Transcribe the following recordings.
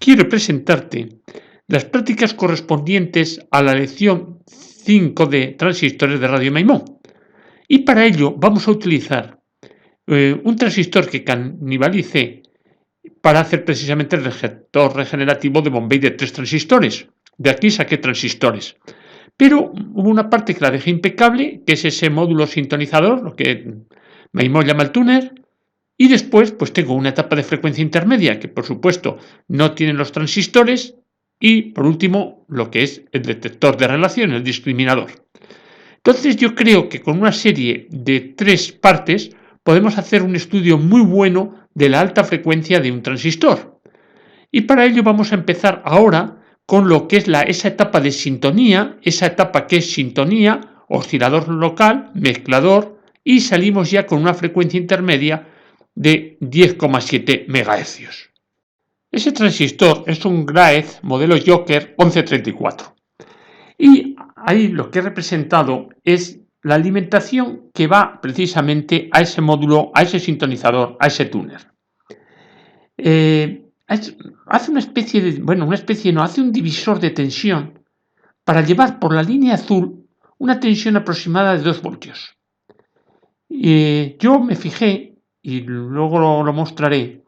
quiero presentarte las prácticas correspondientes a la lección 5 de transistores de Radio Maimón. Y para ello vamos a utilizar un transistor que canibalicé para hacer precisamente el receptor regenerativo de Bombay de 3 transistores. De aquí saqué transistores. Pero hubo una parte que la dejé impecable, que es ese módulo sintonizador, lo que Maimón llama el tuner. Y después, pues tengo una etapa de frecuencia intermedia, que por supuesto no tienen los transistores. Y por último, lo que es el detector de relación, el discriminador. Entonces yo creo que con una serie de 3 partes podemos hacer un estudio muy bueno de la alta frecuencia de un transistor. Y para ello vamos a empezar ahora con lo que es esa etapa de sintonía, esa etapa que es sintonía, oscilador local, mezclador, y salimos ya con una frecuencia intermedia de 10,7 MHz. Ese transistor es un Graetz modelo Joker 1134. Y ahí lo que he representado es la alimentación que va precisamente a ese módulo, a ese sintonizador, a ese túner. Hace hace un divisor de tensión para llevar por la línea azul una tensión aproximada de 2 voltios. Yo me fijé, y luego lo mostraré,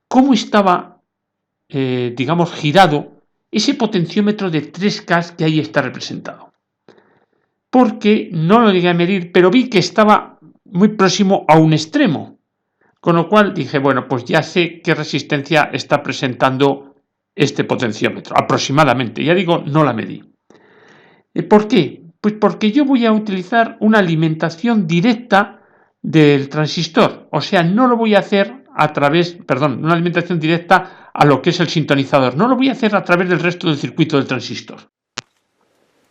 cómo estaba, girado ese potenciómetro de 3K que ahí está representado. Porque no lo llegué a medir, pero vi que estaba muy próximo a un extremo. Con lo cual dije, bueno, pues ya sé qué resistencia está presentando este potenciómetro, aproximadamente. Ya digo, no la medí. ¿Por qué? Pues porque yo voy a utilizar una alimentación directa del transistor. O sea, no lo voy a hacer una alimentación directa a lo que es el sintonizador. No lo voy a hacer a través del resto del circuito del transistor.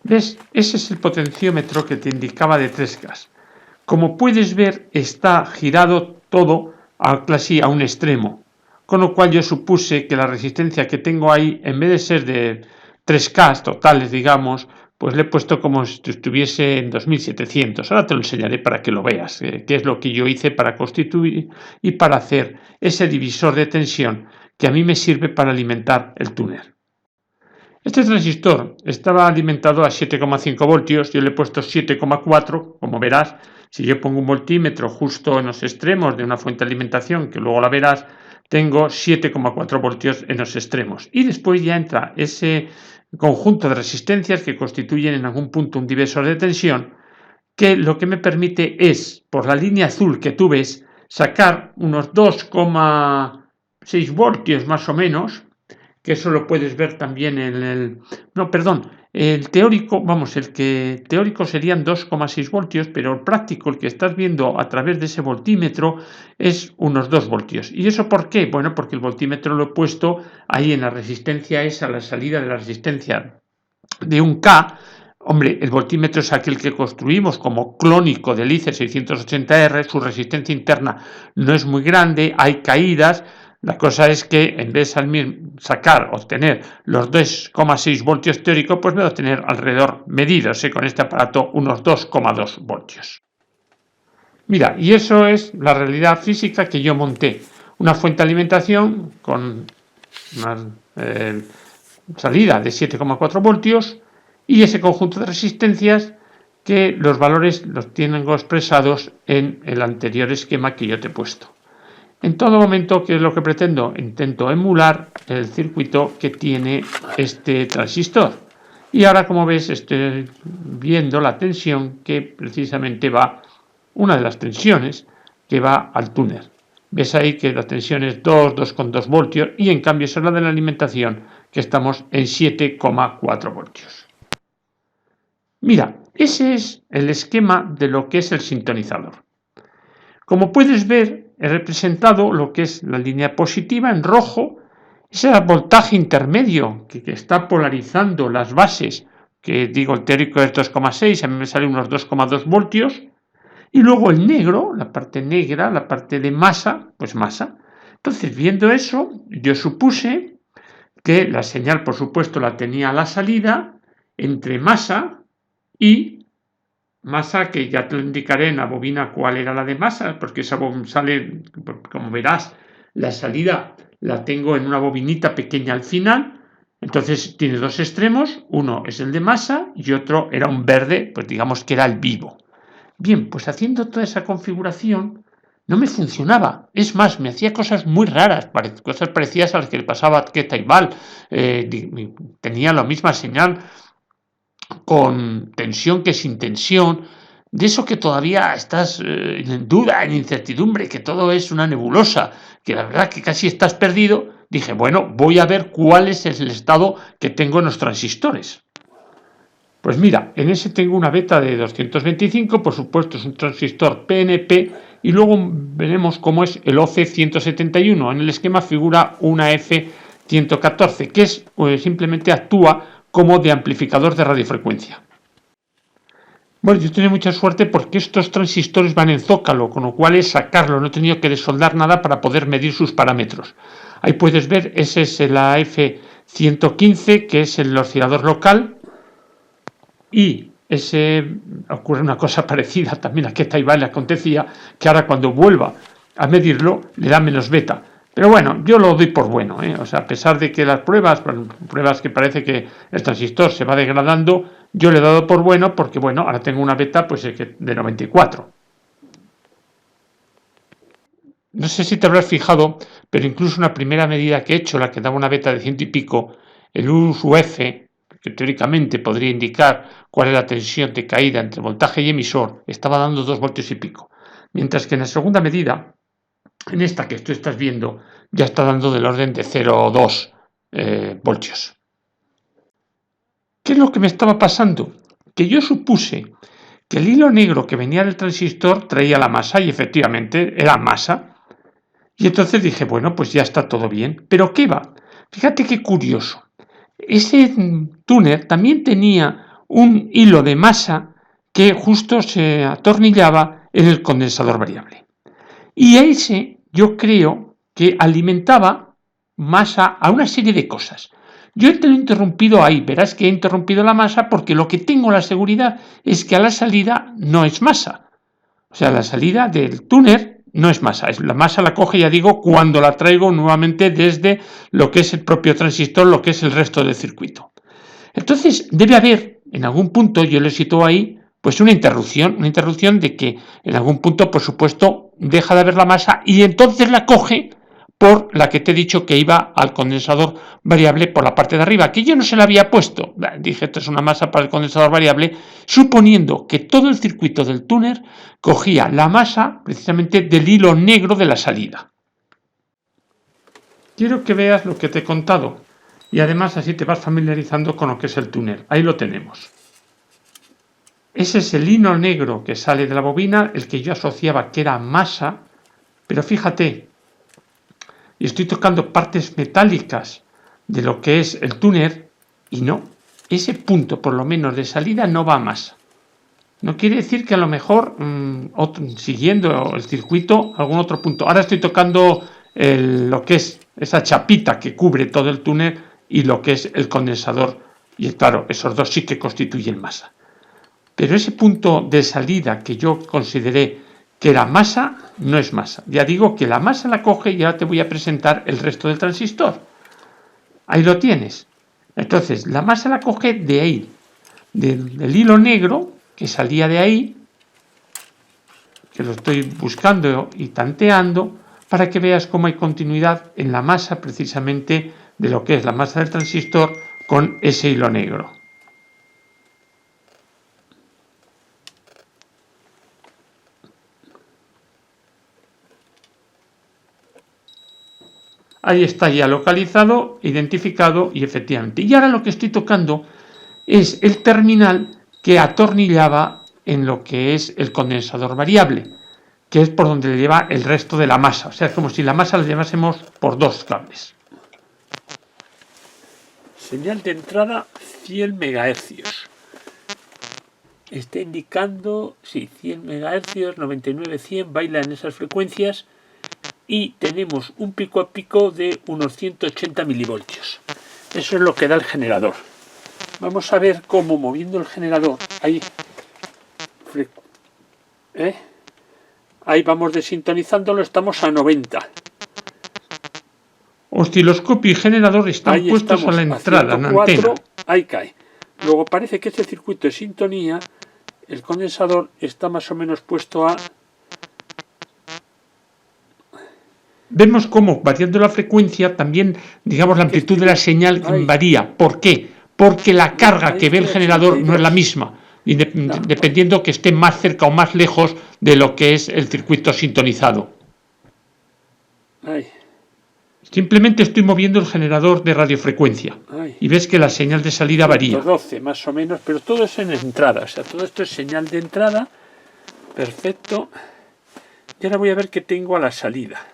¿Ves? Ese es el potenciómetro que te indicaba de 3K. Como puedes ver, está girado todo casi a un extremo, con lo cual yo supuse que la resistencia que tengo ahí, en vez de ser de 3K totales, digamos, pues le he puesto como si estuviese en 2700. Ahora te lo enseñaré para que lo veas, qué es lo que yo hice para constituir y para hacer ese divisor de tensión que a mí me sirve para alimentar el túner. Este transistor estaba alimentado a 7,5 voltios, yo le he puesto 7,4, como verás. Si yo pongo un voltímetro justo en los extremos de una fuente de alimentación, que luego la verás, tengo 7,4 voltios en los extremos. Y después ya entra ese conjunto de resistencias que constituyen en algún punto un divisor de tensión, que lo que me permite es, por la línea azul que tú ves, sacar unos 2,6 voltios más o menos, que eso lo puedes ver también en el teórico serían 2,6 voltios, pero el práctico, el que estás viendo a través de ese voltímetro, es unos 2 voltios. ¿Y eso por qué? Bueno, porque el voltímetro lo he puesto ahí en la resistencia esa, la salida de la resistencia de un K. Hombre, el voltímetro es aquel que construimos como clónico del IC 680R, su resistencia interna no es muy grande, hay caídas. La cosa es que en vez de obtener los 2,6 voltios teóricos, pues voy a obtener alrededor, medidos con este aparato, unos 2,2 voltios. Mira, y eso es la realidad física que yo monté. Una fuente de alimentación con una salida de 7,4 voltios y ese conjunto de resistencias que los valores los tengo expresados en el anterior esquema que yo te he puesto. En todo momento, ¿qué es lo que pretendo? Intento emular el circuito que tiene este transistor. Y ahora, como ves, estoy viendo la tensión que precisamente va, una de las tensiones que va al túner. Ves ahí que la tensión es 2,2 voltios y en cambio esa es la de la alimentación, que estamos en 7,4 voltios. Mira, ese es el esquema de lo que es el sintonizador. Como puedes ver, he representado lo que es la línea positiva en rojo, ese voltaje intermedio que está polarizando las bases, que digo el teórico es 2,6, a mí me sale unos 2,2 voltios, y luego el negro, la parte negra, la parte de masa, pues masa. Entonces, viendo eso, yo supuse que la señal, por supuesto, la tenía a la salida entre masa y masa, que ya te lo indicaré en la bobina cuál era la de masa, porque esa sale, como verás, la salida la tengo en una bobinita pequeña al final. Entonces tiene dos extremos, uno es el de masa y otro era un verde, pues digamos que era el vivo. Bien, pues haciendo toda esa configuración no me funcionaba. Es más, me hacía cosas muy raras, cosas parecidas a las que le pasaba a Keta y Val. Tenía la misma señal con tensión que sin tensión. De eso que todavía estás en duda, en incertidumbre, que todo es una nebulosa, que la verdad que casi estás perdido. Dije, bueno, voy a ver cuál es el estado que tengo en los transistores. Pues mira, en ese tengo una beta de 225, por supuesto es un transistor PNP, y luego veremos cómo es el OC171. En el esquema figura una F114, que es simplemente actúa como de amplificador de radiofrecuencia. Bueno, yo he tenido mucha suerte porque estos transistores van en zócalo, con lo cual es sacarlo, no he tenido que desoldar nada para poder medir sus parámetros. Ahí puedes ver, ese es el AF115, que es el oscilador local, y ocurre una cosa parecida también a que Taiwán le acontecía, que ahora cuando vuelva a medirlo le da menos beta. Pero bueno, yo lo doy por bueno, o sea, a pesar de que las pruebas que parece que el transistor se va degradando, yo le he dado por bueno porque, bueno, ahora tengo una beta pues de 94. No sé si te habrás fijado, pero incluso una primera medida que he hecho, la que daba una beta de 100 y pico, el UF, que teóricamente podría indicar cuál es la tensión de caída entre voltaje y emisor, estaba dando 2 voltios y pico. Mientras que en la segunda medida, en esta que tú estás viendo, ya está dando del orden de 0,2 voltios. ¿Qué es lo que me estaba pasando? Que yo supuse que el hilo negro que venía del transistor traía la masa, y efectivamente era masa. Y entonces dije, bueno, pues ya está todo bien. ¿Pero qué va? Fíjate qué curioso. Ese túnel también tenía un hilo de masa que justo se atornillaba en el condensador variable. Y ese yo creo que alimentaba masa a una serie de cosas. Yo te lo he interrumpido ahí, verás que he interrumpido la masa porque lo que tengo la seguridad es que a la salida no es masa. O sea, la salida del túnel no es masa, la masa la coge, ya digo, cuando la traigo nuevamente desde lo que es el propio transistor, lo que es el resto del circuito. Entonces, debe haber, en algún punto, yo le sitúo ahí, pues una interrupción de que en algún punto, por supuesto, deja de haber la masa y entonces la coge por la que te he dicho que iba al condensador variable por la parte de arriba, que yo no se la había puesto. Dije, esto es una masa para el condensador variable, suponiendo que todo el circuito del túnel cogía la masa precisamente del hilo negro de la salida. Quiero que veas lo que te he contado y además así te vas familiarizando con lo que es el túnel. Ahí lo tenemos. Ese es el hilo negro que sale de la bobina, el que yo asociaba que era masa, pero fíjate, y estoy tocando partes metálicas de lo que es el túnel y no, ese punto por lo menos de salida no va a masa. No quiere decir que a lo mejor siguiendo el circuito algún otro punto. Ahora estoy tocando lo que es esa chapita que cubre todo el túnel y lo que es el condensador. Y claro, esos dos sí que constituyen masa. Pero ese punto de salida que yo consideré que era masa, no es masa. Ya digo que la masa la coge y ahora te voy a presentar el resto del transistor. Ahí lo tienes. Entonces, la masa la coge de ahí, del hilo negro que salía de ahí, que lo estoy buscando y tanteando, para que veas cómo hay continuidad en la masa precisamente de lo que es la masa del transistor con ese hilo negro. Ahí está ya localizado, identificado y efectivamente. Y ahora lo que estoy tocando es el terminal que atornillaba en lo que es el condensador variable, que es por donde le lleva el resto de la masa. O sea, es como si la masa la llevásemos por dos cables. Señal de entrada 100 MHz. Está indicando, sí, 100 MHz, 99, 100, baila en esas frecuencias. Y tenemos un pico a pico de unos 180 milivoltios. Eso es lo que da el generador. Vamos a ver cómo moviendo el generador, ahí vamos desintonizándolo, estamos a 90. Osciloscopio y generador están Ahí puestos estamos, a la entrada, en la 104, antena. ahí cae. Luego parece que este circuito de sintonía, el condensador está más o menos puesto a... Vemos cómo, variando la frecuencia, también, digamos, la amplitud de la señal ahí, varía. ¿Por qué? Porque la carga ahí que ve el estoy a generador no es la 82. misma, No. dependiendo que esté más cerca o más lejos de lo que es el circuito sintonizado. Ahí, Simplemente estoy moviendo el generador de radiofrecuencia ahí. y ves que la señal de salida varía. 112 más o menos, pero todo es en entrada, o sea, todo esto es señal de entrada. Perfecto. Y ahora voy a ver qué tengo a la salida.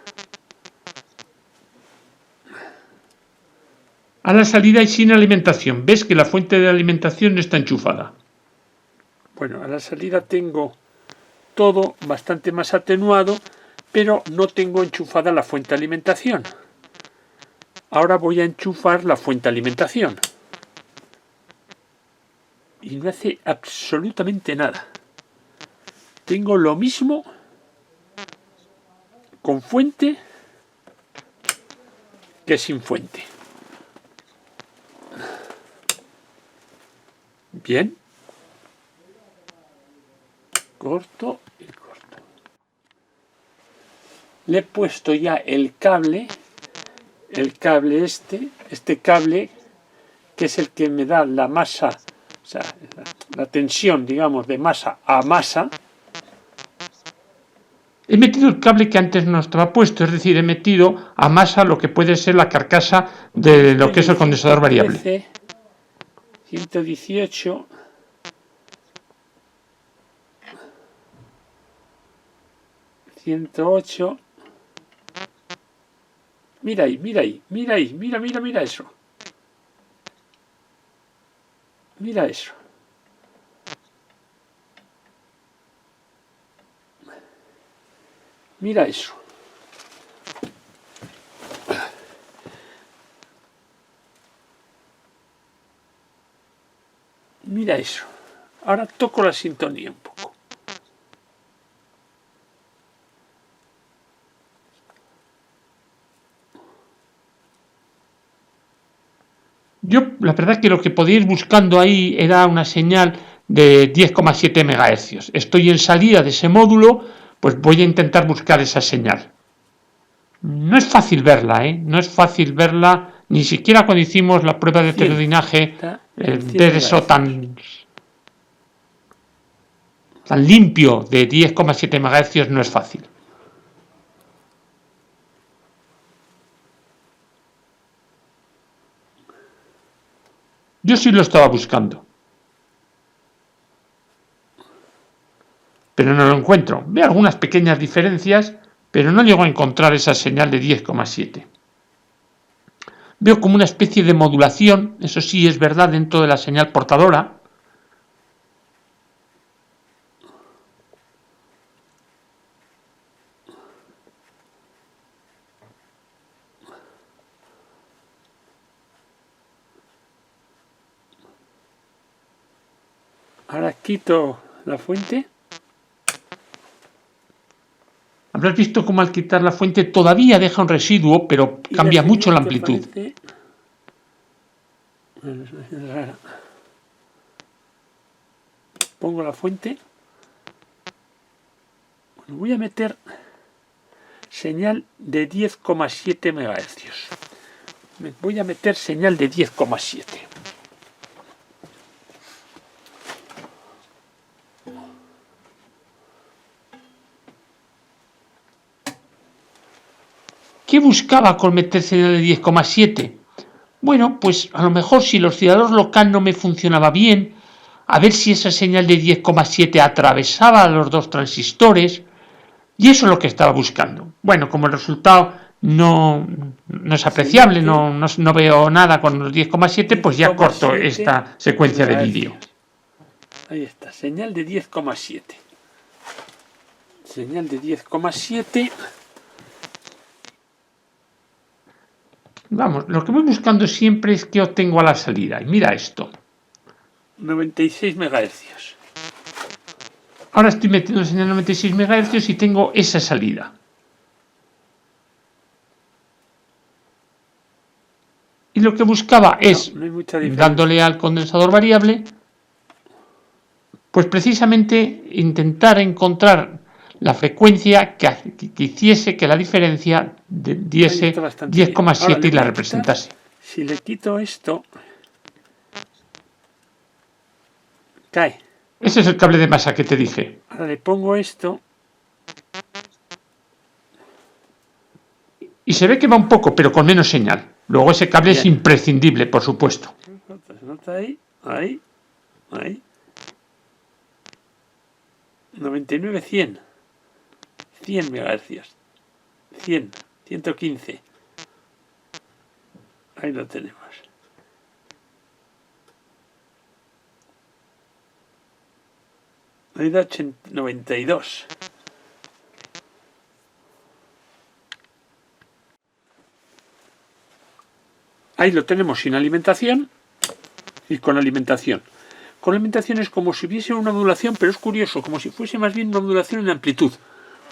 A la salida y sin alimentación. Ves que la fuente de alimentación no está enchufada. Bueno, a la salida tengo todo bastante más atenuado, pero no tengo enchufada la fuente de alimentación. Ahora voy a enchufar la fuente de alimentación. Y no hace absolutamente nada. Tengo lo mismo con fuente que sin fuente. Bien. Corto y corto. Le he puesto ya el cable este cable que es el que me da la masa, o sea, la tensión, digamos, de masa a masa. He metido el cable que antes no estaba puesto, es decir, he metido a masa lo que puede ser la carcasa de lo que es el condensador variable. 118, 108. Mira ahí, mira eso. Mira eso. Mira eso. Mira eso. Ahora toco la sintonía un poco. Yo, la verdad que lo que podía ir buscando ahí era una señal de 10,7 MHz. Estoy en salida de ese módulo, pues voy a intentar buscar esa señal. No es fácil verla, No es fácil verla, ni siquiera cuando hicimos la prueba de heterodinaje, ver eso tan limpio de 10,7 MHz no es fácil. Yo sí lo estaba buscando, pero no lo encuentro. Veo algunas pequeñas diferencias, pero no llego a encontrar esa señal de 10,7. Veo como una especie de modulación, eso sí es verdad, dentro de la señal portadora. Ahora quito la fuente. Habrás visto cómo al quitar la fuente todavía deja un residuo, pero cambia mucho la amplitud. Pongo la fuente. Bueno, voy a meter señal de 10,7 MHz. Voy a meter señal de 10,7. ¿Qué buscaba con meter señal de 10,7? Bueno, pues a lo mejor si el oscilador local no me funcionaba bien, a ver si esa señal de 10,7 atravesaba los dos transistores, y eso es lo que estaba buscando. Bueno, como el resultado no es apreciable, no veo nada con los 10,7, pues ya corto esta secuencia de vídeo. Ahí está, señal de 10,7. Señal de 10,7. Vamos, lo que voy buscando siempre es qué obtengo a la salida. Y mira esto. 96 MHz. Ahora estoy metiendo señal 96 MHz y tengo esa salida. y lo que buscaba es, no hay mucha diferencia. dándole al condensador variable, pues precisamente intentar encontrar la frecuencia que hiciese que la diferencia diese 10,7 y la representase. Si le quito esto, cae. Ese es el cable de masa que te dije. Ahora le pongo esto. Y se ve que va un poco, pero con menos señal. Luego ese cable es imprescindible, por supuesto. Se nota ahí, ahí, ahí. 99, 100. 100 MHz. 100, 115. Ahí lo tenemos. Ahí da 92. Ahí lo tenemos sin alimentación y con alimentación. Con alimentación es como si hubiese una modulación, pero es curioso, como si fuese más bien una modulación en amplitud.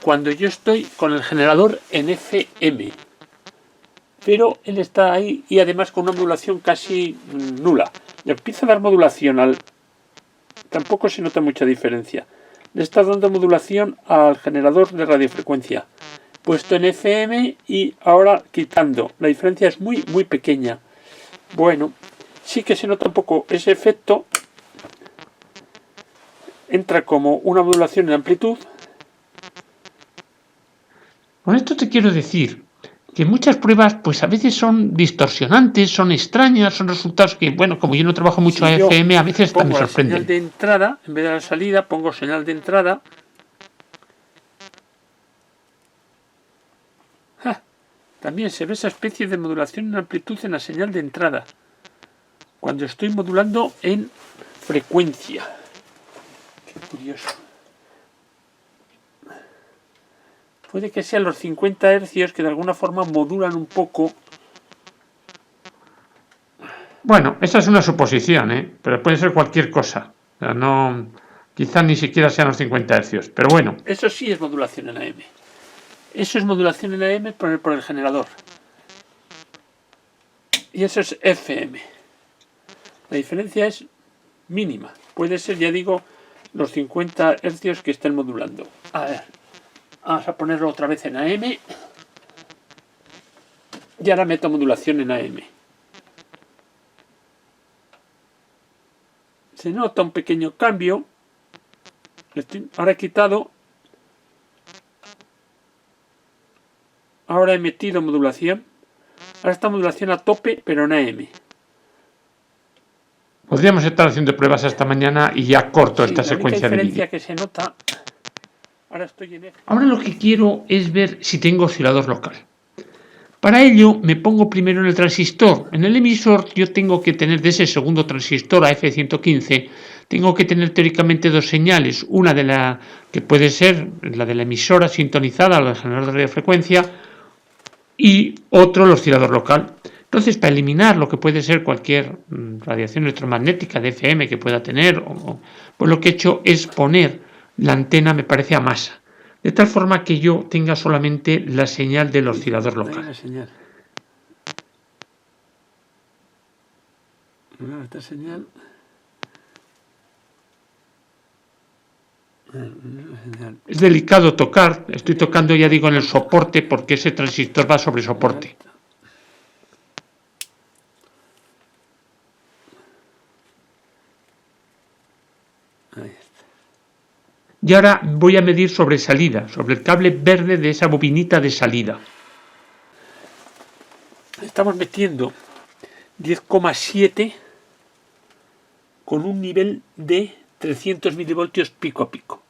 Cuando yo estoy con el generador en FM. Pero él está ahí y además con una modulación casi nula. Le empieza a dar modulación al... Tampoco se nota mucha diferencia. Le está dando modulación al generador de radiofrecuencia. Puesto en FM y ahora quitando. La diferencia es muy, muy pequeña. Bueno, sí que se nota un poco ese efecto. Entra como una modulación en amplitud. Con esto te quiero decir que muchas pruebas pues a veces son distorsionantes, son extrañas, son resultados que, bueno, como yo no trabajo mucho a FM, a veces pongo me sorprenden. Señal de entrada, en vez de la salida, pongo señal de entrada. También se ve esa especie de modulación en amplitud en la señal de entrada. Cuando estoy modulando en frecuencia. Qué curioso. Puede que sean los 50 Hz que de alguna forma modulan un poco. Bueno, esa es una suposición, pero puede ser cualquier cosa. O sea, no, quizás ni siquiera sean los 50 Hz, pero bueno. Eso sí es modulación en AM. Eso es modulación en AM por el generador. Y eso es FM. La diferencia es mínima. Puede ser, ya digo, los 50 Hz que estén modulando. A ver, vamos a ponerlo otra vez en AM. Y ahora meto modulación en AM. Se nota un pequeño cambio. Ahora he quitado. Ahora he metido modulación. Ahora está modulación a tope, pero en AM. Podríamos estar haciendo pruebas esta mañana y ya corto esta secuencia de vídeo. La diferencia que se nota. Ahora lo que quiero es ver si tengo oscilador local. Para ello me pongo primero en el transistor. En el emisor yo tengo que tener de ese segundo transistor AF115, tengo que tener teóricamente dos señales. Una de la que puede ser la de la emisora sintonizada al generador de radiofrecuencia y otro el oscilador local. Entonces, para eliminar lo que puede ser cualquier radiación electromagnética de FM que pueda tener, pues lo que he hecho es poner la antena, me parece, a masa. De tal forma que yo tenga solamente la señal del oscilador local. Esta señal. Es delicado tocar, estoy tocando, ya digo, en el soporte porque ese transistor va sobre soporte. Y ahora voy a medir sobre salida, sobre el cable verde de esa bobinita de salida. Estamos metiendo 10,7 con un nivel de 300 milivoltios pico a pico.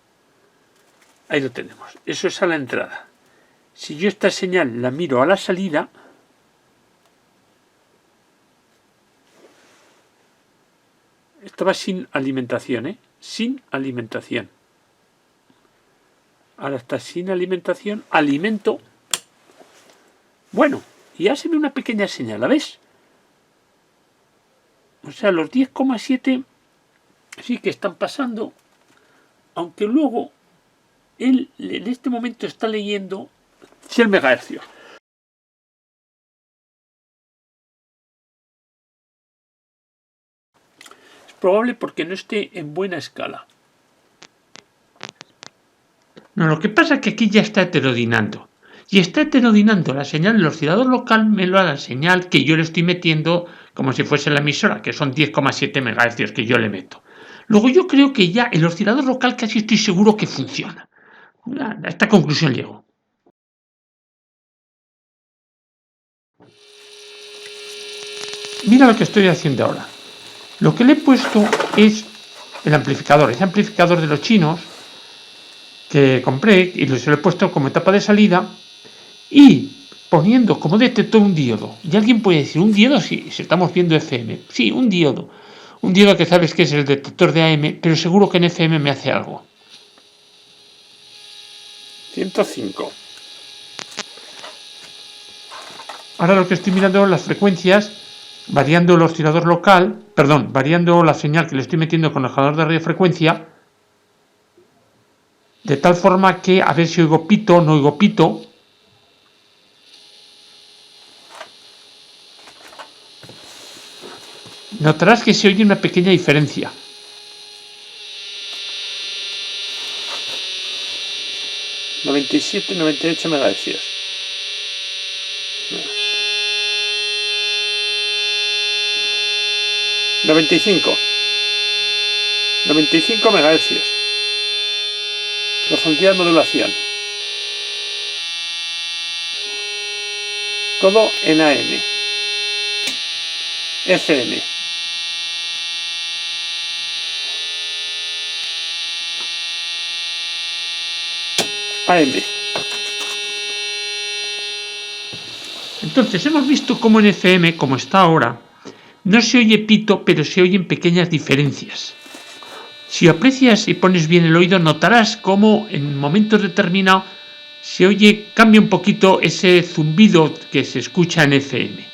Ahí lo tenemos. Eso es a la entrada. Si yo esta señal la miro a la salida, estaba sin alimentación, sin alimentación. Ahora está sin alimentación. Alimento. Bueno, ya se ve una pequeña señal, ¿la ves? O sea, los 10,7 sí que están pasando, aunque luego él en este momento está leyendo 100 MHz. probable porque no esté en buena escala. No, lo que pasa es que aquí ya está heterodinando. Y está heterodinando la señal del oscilador local me lo da la señal que yo le estoy metiendo como si fuese la emisora, que son 10,7 MHz que yo le meto. Luego yo creo que ya el oscilador local casi estoy seguro que funciona. A esta conclusión llego. Mira lo que estoy haciendo ahora. Lo que le he puesto es el amplificador, ese amplificador de los chinos que compré y se lo he puesto como etapa de salida y poniendo como detector un diodo. Y alguien puede decir, ¿un diodo? Sí, si estamos viendo FM. Sí, un diodo. Un diodo que sabes que es el detector de AM, pero seguro que en FM me hace algo. 105. Ahora lo que estoy mirando son las frecuencias, variando el oscilador local, variando la señal que le estoy metiendo con el generador de radiofrecuencia, de tal forma que a ver si oigo pito, no oigo pito. Notarás que se oye una pequeña diferencia. ...97, 98 MHz. ...95 MHz. Profundidad de modulación. Todo en AM. FM. AM. Entonces hemos visto cómo en FM, como está ahora, no se oye pito, pero se oyen pequeñas diferencias. Si aprecias y pones bien el oído, notarás cómo en momentos determinados se oye, cambia un poquito ese zumbido que se escucha en FM.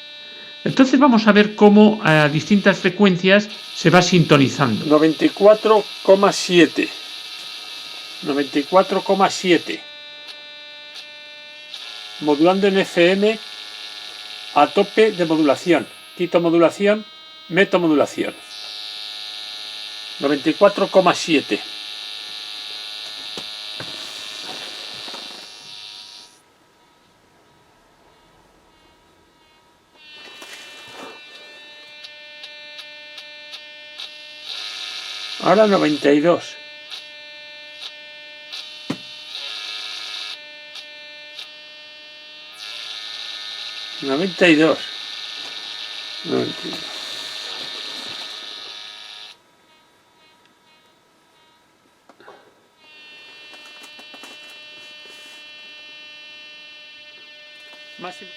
Entonces vamos a ver cómo a distintas frecuencias se va sintonizando. 94,7. 94,7. Modulando en FM a tope de modulación. Quito modulación, meto modulación. 94,7. Ahora 92. Noventa y dos. Máximo.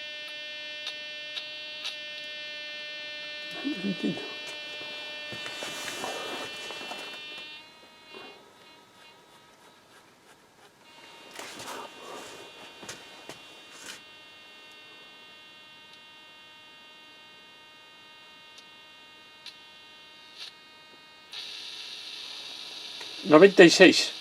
No entiendo. Noventa y seis.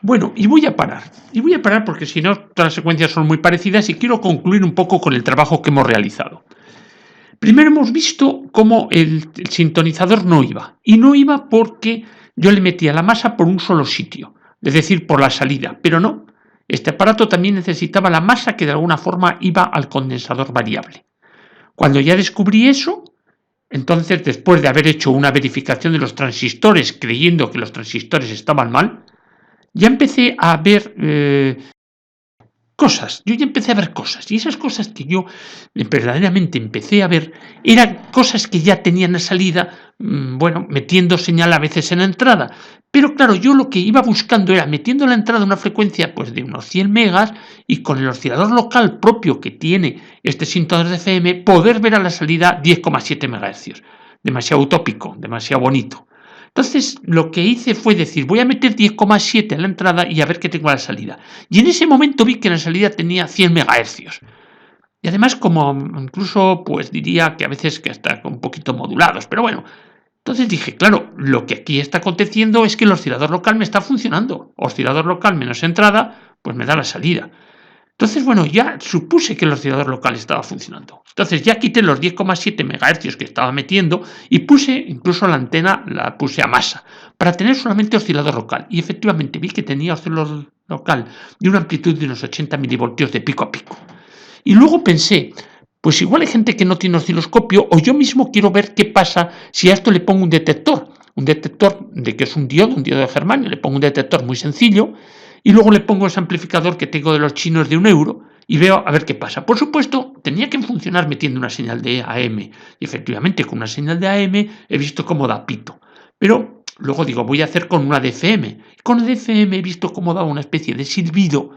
Bueno, y voy a parar. Y voy a parar porque si no, todas las secuencias son muy parecidas y quiero concluir un poco con el trabajo que hemos realizado. Primero hemos visto cómo el sintonizador no iba. Y no iba porque yo le metía la masa por un solo sitio, es decir, por la salida. Pero no, este aparato también necesitaba la masa que de alguna forma iba al condensador variable. Cuando ya descubrí eso, entonces después de haber hecho una verificación de los transistores creyendo que los transistores estaban mal, ya empecé a ver cosas. Yo ya empecé a ver cosas. Y esas cosas que yo verdaderamente empecé a ver eran cosas que ya tenían la salida, bueno, metiendo señal a veces en la entrada. Pero claro, yo lo que iba buscando era metiendo en la entrada una frecuencia pues de unos 100 megas y con el oscilador local propio que tiene este sintonizador de FM poder ver a la salida 10,7 MHz. Demasiado utópico, demasiado bonito. Entonces lo que hice fue decir, voy a meter 10,7 a la entrada y a ver qué tengo a la salida. Y en ese momento vi que la salida tenía 100 MHz. Y además como incluso pues diría que a veces que hasta un poquito modulados, pero bueno. Entonces dije, claro, lo que aquí está aconteciendo es que el oscilador local me está funcionando. Oscilador local menos entrada, pues me da la salida. Entonces, bueno, ya supuse que el oscilador local estaba funcionando. Entonces ya quité los 10,7 MHz que estaba metiendo y puse incluso la antena, la puse a masa, para tener solamente oscilador local. Y efectivamente vi que tenía oscilador local de una amplitud de unos 80 milivoltios de pico a pico. Y luego pensé, pues igual hay gente que no tiene osciloscopio, o yo mismo quiero ver qué pasa si a esto le pongo un detector de que es un diodo de germanio, le pongo un detector muy sencillo, y luego le pongo ese amplificador que tengo de los chinos de 1 euro y veo a ver qué pasa. Por supuesto, tenía que funcionar metiendo una señal de AM, y efectivamente con una señal de AM he visto cómo da pito. Pero luego digo, voy a hacer con una de FM. Con la de FM he visto cómo daba una especie de silbido,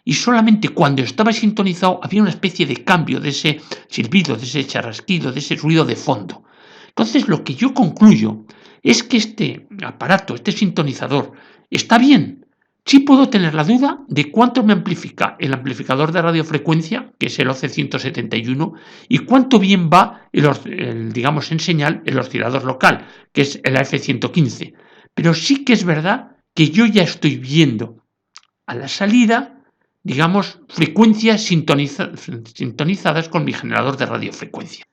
y solamente cuando estaba sintonizado había una especie de cambio de ese silbido, de ese charrasquido, de ese ruido de fondo. Entonces lo que yo concluyo es que este aparato, este sintonizador, está bien. Sí puedo tener la duda de cuánto me amplifica el amplificador de radiofrecuencia, que es el OC171, y cuánto bien va digamos en señal, el oscilador local, que es el AF115. Pero sí que es verdad que yo ya estoy viendo a la salida, digamos, frecuencias sintonizadas con mi generador de radiofrecuencia.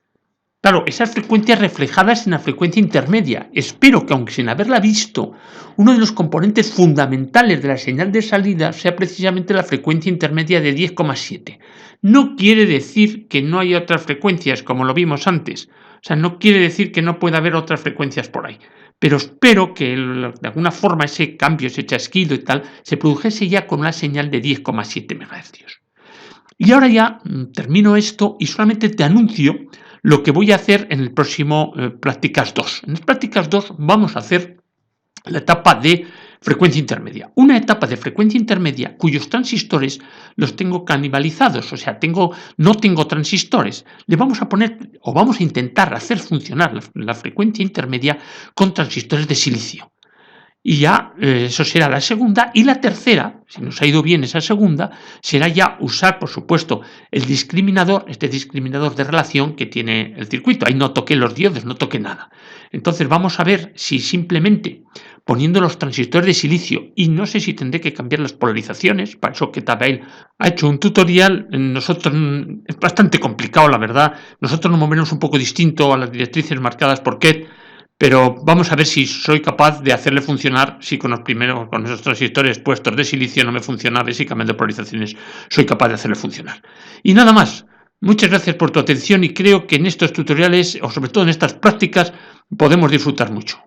Claro, esas frecuencias reflejadas en la frecuencia intermedia. Espero que, aunque sin haberla visto, uno de los componentes fundamentales de la señal de salida sea precisamente la frecuencia intermedia de 10,7. No quiere decir que no haya otras frecuencias, como lo vimos antes. O sea, no quiere decir que no pueda haber otras frecuencias por ahí. Pero espero que de alguna forma ese cambio, ese chasquido y tal, se produjese ya con una señal de 10,7 MHz. Y ahora ya termino esto y solamente te anuncio lo que voy a hacer en el próximo Prácticas 2. En el Prácticas 2 vamos a hacer la etapa de frecuencia intermedia. Una etapa de frecuencia intermedia cuyos transistores los tengo canibalizados, o sea, no tengo transistores. Le vamos a poner, o vamos a intentar hacer funcionar la frecuencia intermedia con transistores de silicio. Y ya eso será la segunda. Y la tercera, si nos ha ido bien esa segunda, será ya usar, por supuesto, el discriminador, este discriminador de relación que tiene el circuito. Ahí no toqué los diodos, no toqué nada. Entonces vamos a ver si simplemente poniendo los transistores de silicio, y no sé si tendré que cambiar las polarizaciones, para eso que Tabail ha hecho un tutorial, nosotros es bastante complicado, la verdad. Nosotros nos movemos un poco distinto a las directrices marcadas por Ket, pero vamos a ver si soy capaz de hacerle funcionar, si con esos transistores puestos de silicio no me funciona, ver si cambiando polarizaciones soy capaz de hacerle funcionar. Y nada más. Muchas gracias por tu atención y creo que en estos tutoriales, o sobre todo en estas prácticas, podemos disfrutar mucho.